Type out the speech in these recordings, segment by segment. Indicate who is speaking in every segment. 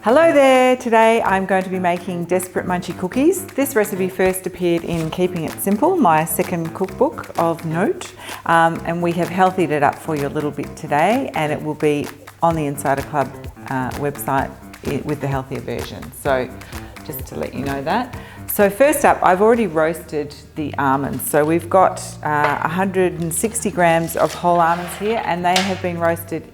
Speaker 1: Hello there, today I'm going to be making Desperate Munchie cookies. This recipe first appeared in Keeping It Simple, my second cookbook of note, and we have healthied it up for you a little bit today, and it will be on the Insider Club website with the healthier version. So just to let you know that. So first up, I've already roasted the almonds. So we've got 160 grams of whole almonds here, and they have been roasted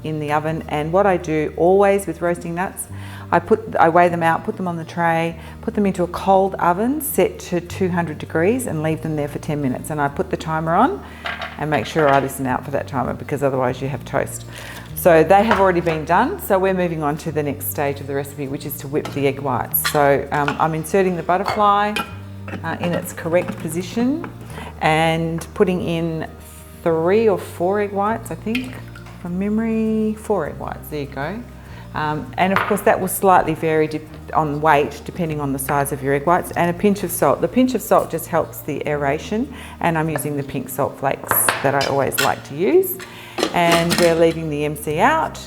Speaker 1: in the oven. And what I do always with roasting nuts, I weigh them out, put them on the tray, put them into a cold oven set to 200 degrees and leave them there for 10 minutes. And I put the timer on and make sure I listen out for that timer, because otherwise you have toast. So they have already been done. So we're moving on to the next stage of the recipe, which is to whip the egg whites. So I'm inserting the butterfly in its correct position and putting in 3 or 4 egg whites, I think. From memory, 4 egg whites, there you go. And of course that will slightly vary on weight depending on the size of your egg whites, and a pinch of salt. The pinch of salt just helps the aeration, and I'm using the pink salt flakes that I always like to use. And we're leaving the MC out,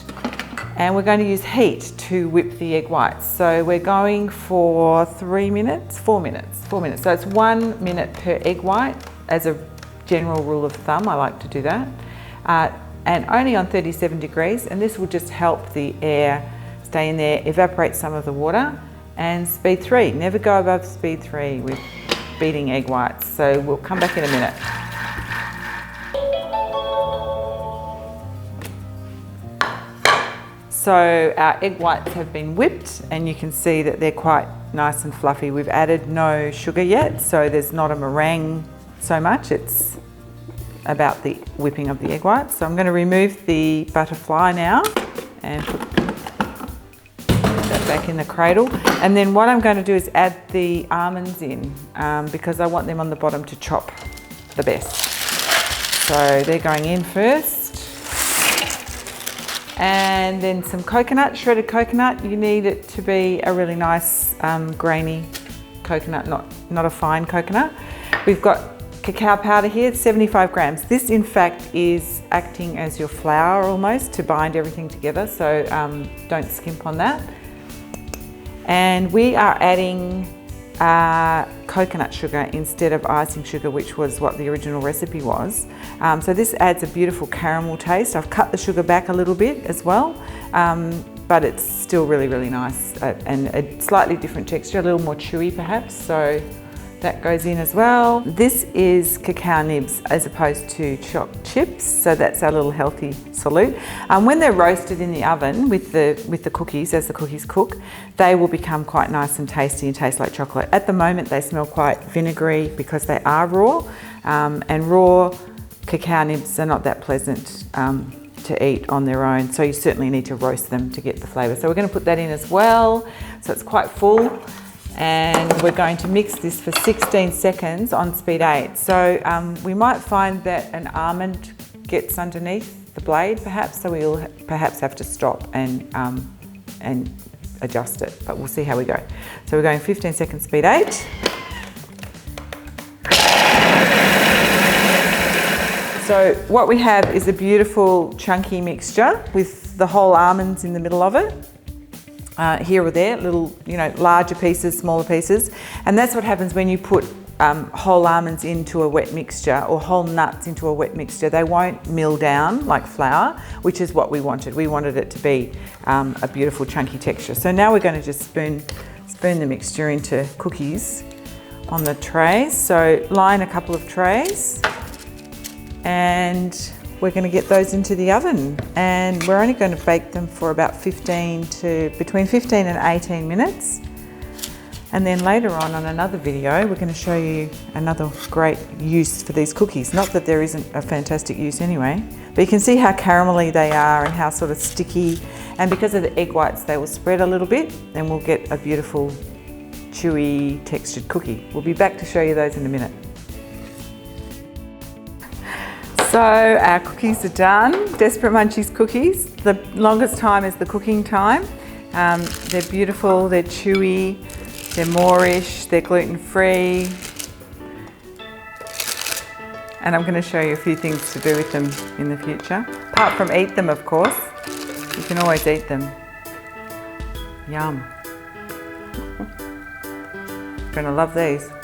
Speaker 1: and we're going to use heat to whip the egg whites. So we're going for 4 minutes. So it's 1 minute per egg white as a general rule of thumb. I like to do that. And only on 37 degrees, and this will just help the air stay in there, evaporate some of the water. And speed 3, never go above speed 3 with beating egg whites. So we'll come back in a minute. So our egg whites have been whipped, and you can see that they're quite nice and fluffy. We've added no sugar yet, so there's not a meringue so much. It's about the whipping of the egg whites. So I'm going to remove the butterfly now and put that back in the cradle. And then what I'm going to do is add the almonds in because I want them on the bottom to chop the best. So they're going in first. And then some coconut, shredded coconut. You need it to be a really nice grainy coconut, not a fine coconut. We've got cacao powder here, it's 75 grams. This in fact is acting as your flour almost to bind everything together, so don't skimp on that. And we are adding coconut sugar instead of icing sugar, which was what the original recipe was. So this adds a beautiful caramel taste. I've cut the sugar back a little bit as well, but it's still really, really nice and a slightly different texture, a little more chewy perhaps. So that goes in as well. This is cacao nibs as opposed to chopped chips, so that's our little healthy salute. When they're roasted in the oven with the cookies, as the cookies cook, they will become quite nice and tasty and taste like chocolate. At the moment they smell quite vinegary because they are raw, and raw cacao nibs are not that pleasant to eat on their own, so you certainly need to roast them to get the flavour. So we're going to put that in as well, so it's quite full. And we're going to mix this for 16 seconds on speed 8. So we might find that an almond gets underneath the blade perhaps, so we'll perhaps have to stop and adjust it, but we'll see how we go. So we're going 15 seconds speed 8. So what we have is a beautiful chunky mixture with the whole almonds in the middle of it. Here or there, little, larger pieces, smaller pieces. And that's what happens when you put whole almonds into a wet mixture or whole nuts into a wet mixture. They won't mill down like flour, which is what we wanted. We wanted it to be a beautiful chunky texture. So now we're going to just spoon the mixture into cookies on the trays. So line a couple of trays, and we're going to get those into the oven, and we're only going to bake them for about between 15 and 18 minutes. And then later on another video, we're going to show you another great use for these cookies. Not that there isn't a fantastic use anyway, but you can see how caramelly they are and how sort of sticky. And because of the egg whites, they will spread a little bit, and we'll get a beautiful, chewy, textured cookie. We'll be back to show you those in a minute. So our cookies are done, Desperate Munchies cookies. The longest time is the cooking time. They're beautiful, they're chewy, they're Moorish, they're gluten-free. And I'm going to show you a few things to do with them in the future. Apart from eat them, of course. You can always eat them. Yum. Gonna love these.